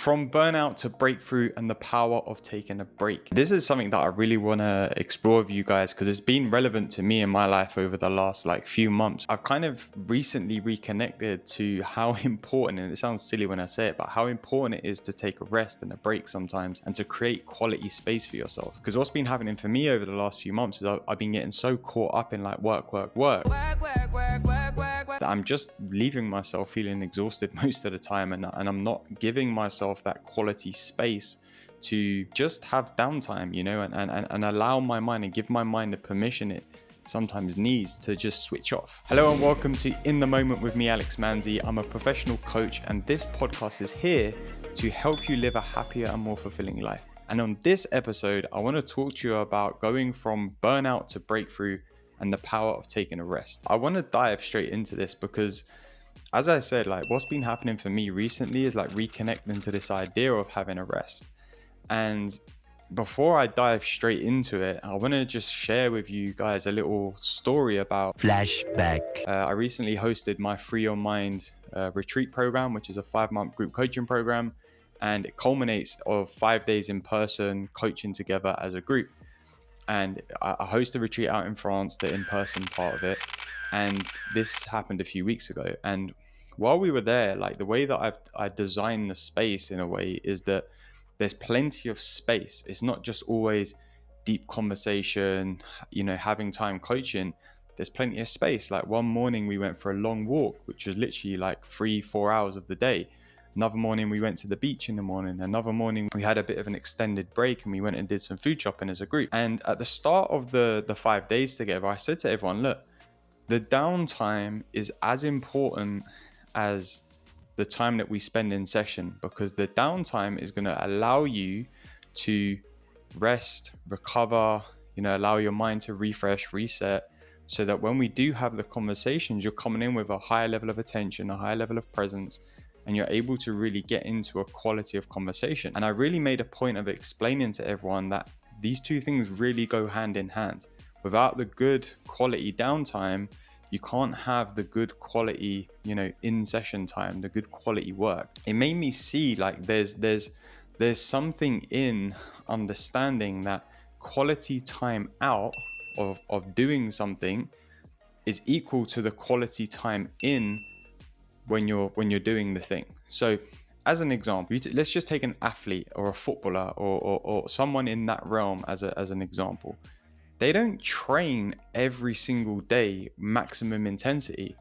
From burnout to breakthrough and the power of taking a break. This is something that I really want to explore with you guys because it's been relevant to me in my life over the last few months. I've kind of recently reconnected to how important, and it sounds silly when I say it, but how important it is to take a rest and a break sometimes and to create quality space for yourself. Because what's been happening for me over the last few months is I've been getting so caught up in work that I'm just leaving myself feeling exhausted most of the time, and I'm not giving myself that quality space to just have downtime, and allow my mind and give my mind the permission it sometimes needs to just switch off. Hello and welcome to In the Moment with me, Alex Manzi. I'm a professional coach, and this podcast is here to help you live a happier and more fulfilling life. And on this episode, I want to talk to you about going from burnout to breakthrough and the power of taking a rest. I want to dive straight into this because, as I said, what's been happening for me recently is reconnecting to this idea of having a rest. And before I dive straight into it, I want to just share with you guys a little story about flashback. I recently hosted my Free Your Mind retreat program, which is a 5-month group coaching program, and it culminates of 5 days in person coaching together as a group. And I hosted a retreat out in France, the in-person part of it. And this happened a few weeks ago. And while we were there, the way that I designed the space in a way is that there's plenty of space. It's not just always deep conversation, having time coaching. There's plenty of space. One morning we went for a long walk, which was literally 3-4 hours of the day. Another morning we went to the beach in the morning. Another morning we had a bit of an extended break and we went and did some food shopping as a group. And at the start of the 5 days together, I said to everyone, look, the downtime is as important as the time that we spend in session, because the downtime is going to allow you to rest, recover, allow your mind to refresh, reset, so that when we do have the conversations, you're coming in with a higher level of attention, a higher level of presence, and you're able to really get into a quality of conversation. And I really made a point of explaining to everyone that these two things really go hand in hand. Without the good quality downtime, you can't have the good quality, in session time, the good quality work. It made me see there's something in understanding that quality time out of doing something is equal to the quality time in when you're doing the thing. So as an example, let's just take an athlete or a footballer or someone in that realm as an example. They don't train every single day maximum intensity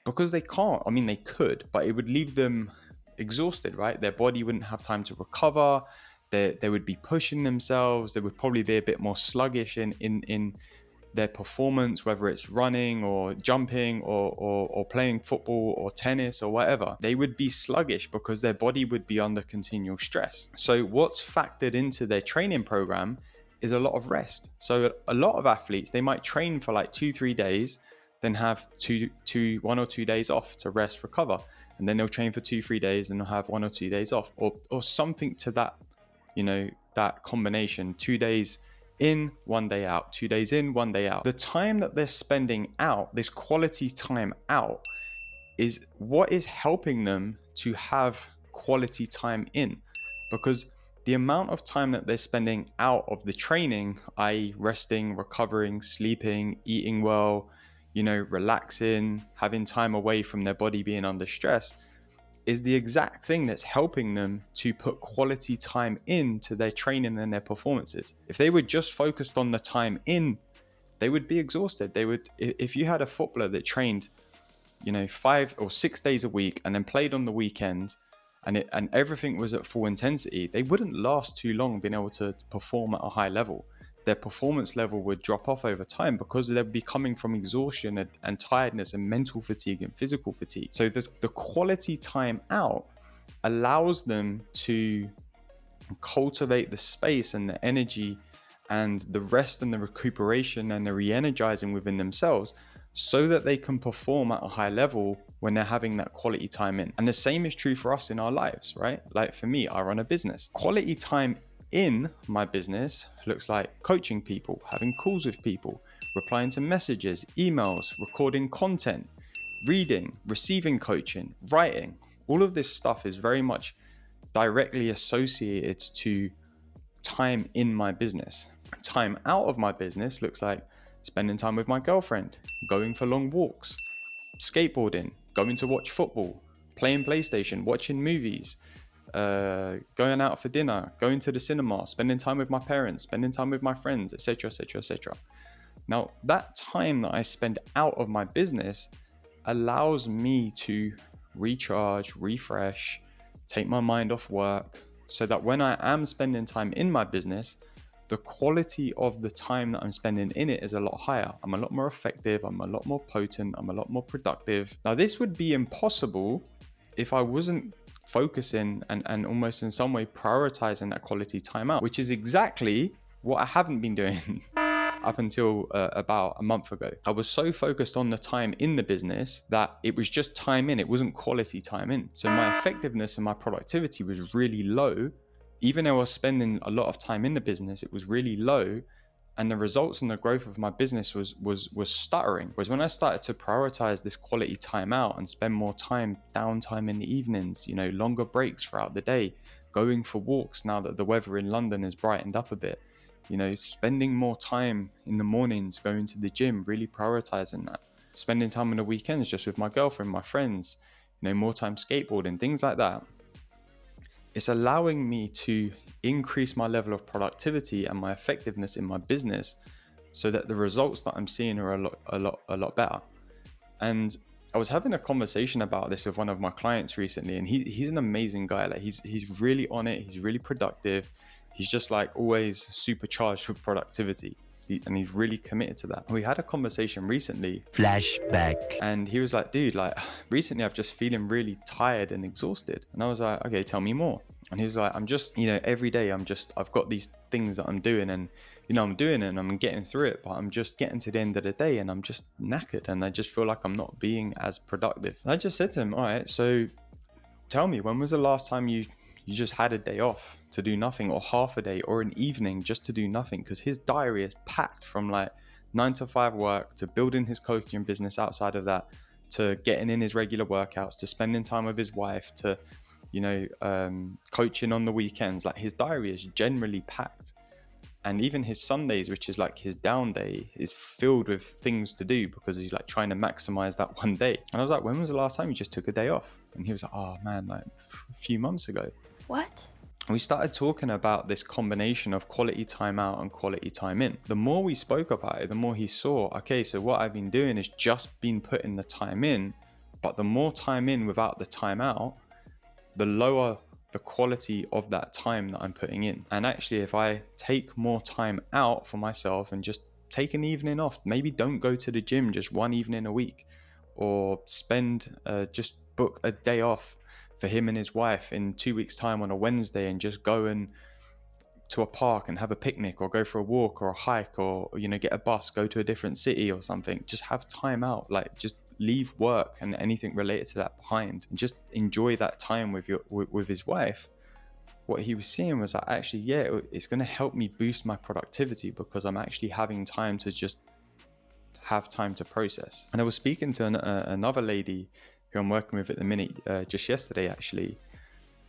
because they can't. I mean, they could, but it would leave them exhausted, right? Their body wouldn't have time to recover. They would be pushing themselves. They would probably be a bit more sluggish in their performance, whether it's running or jumping or playing football or tennis or whatever. They would be sluggish because their body would be under continual stress. So what's factored into their training program is a lot of rest. So a lot of athletes, they might train for 2-3 days, then have 1 or 2 days off to rest, recover. And then they'll train for 2-3 days and they'll have 1 or 2 days off or something to that, that combination. 2 days in, 1 day out, 2 days in, 1 day out. The time that they're spending out, this quality time out, is what is helping them to have quality time in. Because the amount of time that they're spending out of the training, i.e. resting, recovering, sleeping, eating well, relaxing, having time away from their body being under stress, is the exact thing that's helping them to put quality time into their training and their performances. If they were just focused on the time in, they would be exhausted. If you had a footballer that trained, 5 or 6 days a week and then played on the weekends and everything was at full intensity, they wouldn't last too long being able to perform at a high level. Their performance level would drop off over time because they'd be coming from exhaustion and tiredness and mental fatigue and physical fatigue. So the quality time out allows them to cultivate the space and the energy and the rest and the recuperation and the re-energizing within themselves so that they can perform at a high level when they're having that quality time in. And the same is true for us in our lives, right? For me, I run a business. Quality time in my business looks like coaching people, having calls with people, replying to messages, emails, recording content, reading, receiving coaching, writing. All of this stuff is very much directly associated to time in my business. Time out of my business looks like spending time with my girlfriend, going for long walks, skateboarding, going to watch football, playing PlayStation, watching movies, going out for dinner, going to the cinema, spending time with my parents, spending time with my friends, etc., etc., etc. Now, that time that I spend out of my business allows me to recharge, refresh, take my mind off work, so that when I am spending time in my business, the quality of the time that I'm spending in it is a lot higher. I'm a lot more effective, I'm a lot more potent, I'm a lot more productive. Now, this would be impossible if I wasn't focusing and almost in some way prioritizing that quality time out, which is exactly what I haven't been doing up until about a month ago. I was so focused on the time in the business that it was just time in, it wasn't quality time in. So my effectiveness and my productivity was really low. Even though I was spending a lot of time in the business, it was really low. And the results and the growth of my business was stuttering. Whereas when I started to prioritize this quality time out and spend more time, downtime in the evenings, longer breaks throughout the day, going for walks now that the weather in London has brightened up a bit, spending more time in the mornings, going to the gym, really prioritizing that, spending time on the weekends just with my girlfriend, my friends, more time skateboarding, things like that. It's allowing me to increase my level of productivity and my effectiveness in my business so that the results that I'm seeing are a lot better. And I was having a conversation about this with one of my clients recently, and he's an amazing guy. Like he's really on it. He's really productive. He's just like always supercharged with productivity. And he's really committed to that. We had a conversation recently. Flashback. And he was like, dude, like recently I've just feeling really tired and exhausted. And I was like, okay, tell me more. And he was like, I'm just, every day I've got these things that I'm doing and, I'm doing it and I'm getting through it, but I'm just getting to the end of the day and I'm just knackered and I just feel like I'm not being as productive. And I just said to him, all right, so tell me, when was the last time you just had a day off to do nothing, or half a day or an evening just to do nothing? Because his diary is packed from like 9 to 5 work to building his coaching business outside of that, to getting in his regular workouts, to spending time with his wife, to coaching on the weekends. Like his diary is generally packed, and even his Sundays, which is like his down day, is filled with things to do because he's like trying to maximize that one day. And I was like, when was the last time you just took a day off? And he was like, oh man, like a few months ago. What? We started talking about this combination of quality time out and quality time in. The more we spoke about it, the more he saw, okay, so what I've been doing is just been putting the time in, but the more time in without the time out, the lower the quality of that time that I'm putting in. And actually, if I take more time out for myself and just take an evening off, maybe don't go to the gym just one evening a week, or just book a day off for him and his wife in 2 weeks' time on a Wednesday and just go to a park and have a picnic, or go for a walk or a hike, or get a bus, go to a different city or something. Just have time out, like just leave work and anything related to that behind and just enjoy that time with his wife. What he was seeing was that actually, it's going to help me boost my productivity because I'm actually having time to just have time to process. And I was speaking to another lady who I'm working with at the minute, just yesterday actually,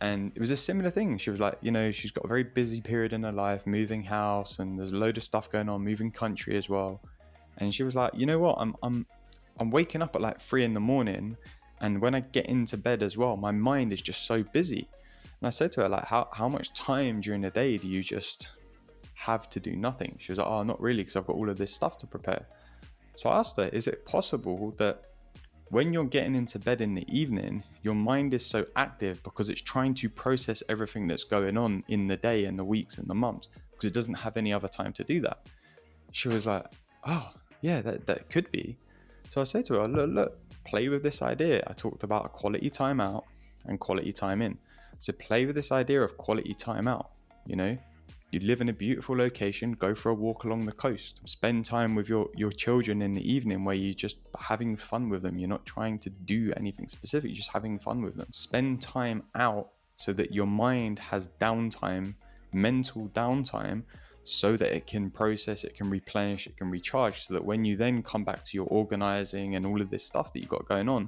and it was a similar thing. She was like, she's got a very busy period in her life, moving house, and there's a load of stuff going on, moving country as well. And she was like, you know what, I'm waking up at like 3 a.m, and when I get into bed as well, my mind is just so busy. And I said to her, like, how much time during the day do you just have to do nothing? She was like, oh, not really, because I've got all of this stuff to prepare. So I asked her, is it possible that when you're getting into bed in the evening, your mind is so active because it's trying to process everything that's going on in the day and the weeks and the months, because it doesn't have any other time to do that? She was like, oh, yeah, that could be. So I said to her, look, play with this idea. I talked about quality time out and quality time in. So play with this idea of quality time out. You live in a beautiful location, go for a walk along the coast, spend time with your children in the evening where you're just having fun with them. You're not trying to do anything specific, you're just having fun with them. Spend time out so that your mind has downtime, mental downtime, so that it can process, it can replenish, it can recharge, so that when you then come back to your organizing and all of this stuff that you've got going on,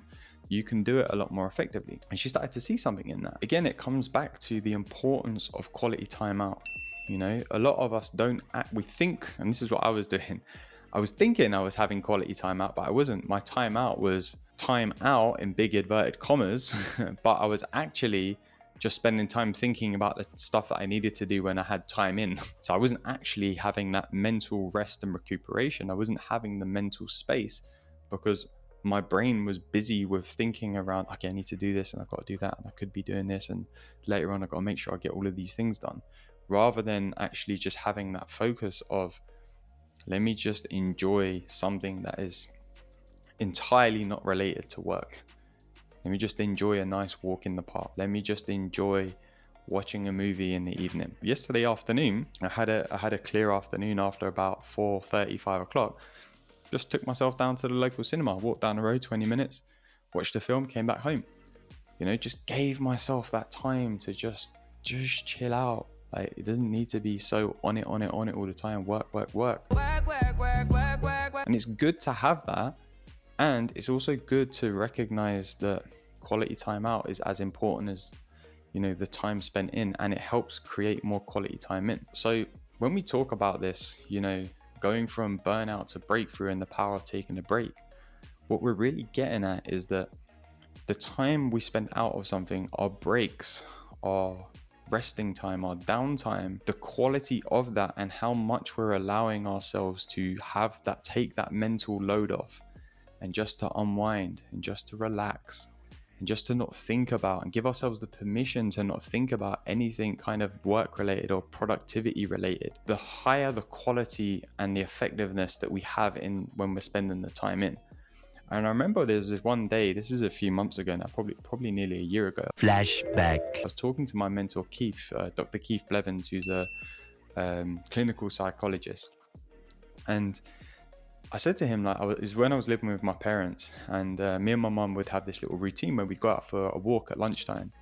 you can do it a lot more effectively. And she started to see something in that. Again, it comes back to the importance of quality time out. You know, a lot of us we think, and this is what I was doing. I was thinking I was having quality time out, but I wasn't. My time out was time out in big inverted commas, but I was actually just spending time thinking about the stuff that I needed to do when I had time in. So I wasn't actually having that mental rest and recuperation. I wasn't having the mental space because my brain was busy with thinking around, okay, I need to do this and I've got to do that and I could be doing this, and later on I've got to make sure I get all of these things done, rather than actually just having that focus of, let me just enjoy something that is entirely not related to work. Let me just enjoy a nice walk in the park. Let me just enjoy watching a movie in the evening. Yesterday afternoon, I had a clear afternoon after about 4:30, 5 o'clock. Just took myself down to the local cinema, walked down the road 20 minutes, watched a film, came back home. You know, just gave myself that time to just chill out. Like, it doesn't need to be so on it all the time. Work. And it's good to have that. And it's also good to recognize that quality time out is as important as, you know, the time spent in, and it helps create more quality time in. So when we talk about this, you know, going from burnout to breakthrough and the power of taking a break, what we're really getting at is that the time we spend out of something, our breaks, our resting time, our downtime, the quality of that and how much we're allowing ourselves to have that, take that mental load off, and just to unwind and just to relax and just to not think about, and give ourselves the permission to not think about anything kind of work related or productivity related. The higher the quality and the effectiveness that we have in when we're spending the time in. And I remember there was this one day, this is a few months ago now, probably nearly a year ago. Flashback. I was talking to my mentor, Keith, Dr. Keith Blevins, who's a clinical psychologist. And I said to him, like, it was when I was living with my parents, and me and my mum would have this little routine where we'd go out for a walk at lunchtime.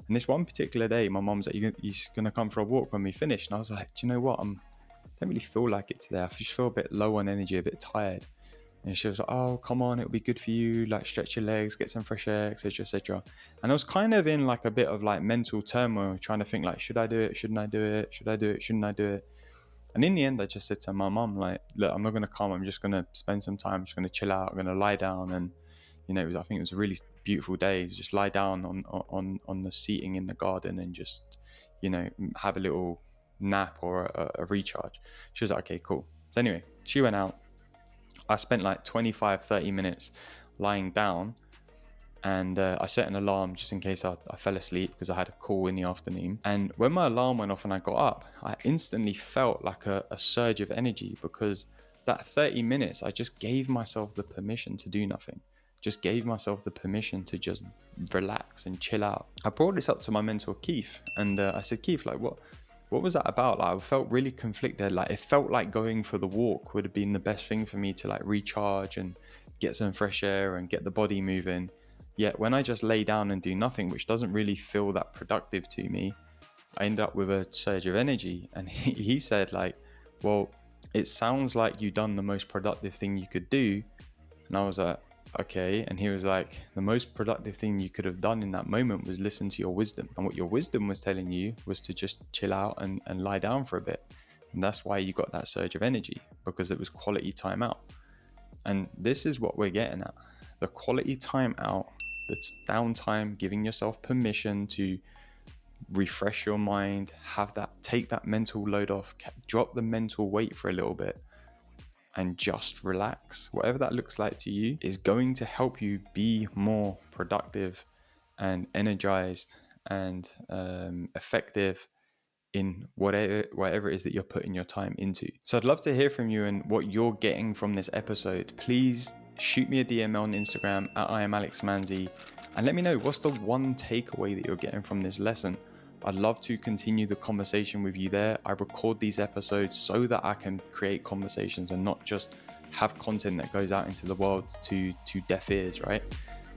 And this one particular day, my mum's like, you're going to come for a walk when we finish? And I was like, do you know what? I don't really feel like it today. I just feel a bit low on energy, a bit tired. And she was like, oh, come on, it'll be good for you. Like, stretch your legs, get some fresh air, etc., etc. And I was kind of in like a bit of like mental turmoil, trying to think like, should I do it? Shouldn't I do it? Should I do it? Shouldn't I do it? And in the end, I just said to my mum, like, look, I'm not going to come. I'm just going to spend some time. I'm just going to chill out. I'm going to lie down. And, you know, I think it was a really beautiful day. Just lie down on the seating in the garden and just, you know, have a little nap or a recharge. She was like, okay, cool. So anyway, she went out. I spent like 25, 30 minutes lying down, and I set an alarm just in case I fell asleep because I had a call in the afternoon. And when my alarm went off and I got up, I instantly felt like a surge of energy, because that 30 minutes, I just gave myself the permission to do nothing. Just gave myself the permission to just relax and chill out. I brought this up to my mentor, Keith, and I said, Keith, like, what was that about? Like, I felt really conflicted. Like, it felt like going for the walk would have been the best thing for me to like recharge and get some fresh air and get the body moving. Yet when I just lay down and do nothing, which doesn't really feel that productive to me, I end up with a surge of energy. And he said, like, well, it sounds like you done the most productive thing you could do. And I was like, okay. And he was like, the most productive thing you could have done in that moment was listen to your wisdom. And what your wisdom was telling you was to just chill out and lie down for a bit. And that's why you got that surge of energy, because it was quality time out. And this is what we're getting at. The quality time out, that's downtime, giving yourself permission to refresh your mind, take that mental load off, drop the mental weight for a little bit, and just relax. Whatever that looks like to you is going to help you be more productive and energized and effective in whatever it is that you're putting your time into. So I'd love to hear from you and what you're getting from this episode. Please shoot me a DM on Instagram at @IamAlexManzi and let me know, what's the one takeaway that you're getting from this lesson. I'd love to continue the conversation with you there. I record these episodes so that I can create conversations and not just have content that goes out into the world to deaf ears, right?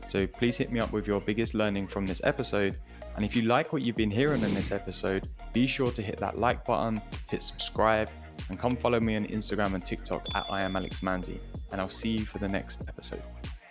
So please hit me up with your biggest learning from this episode. And if you like what you've been hearing in this episode, be sure to hit that like button, hit subscribe, and come follow me on Instagram and TikTok at @IamAlexManzi. And I'll see you for the next episode.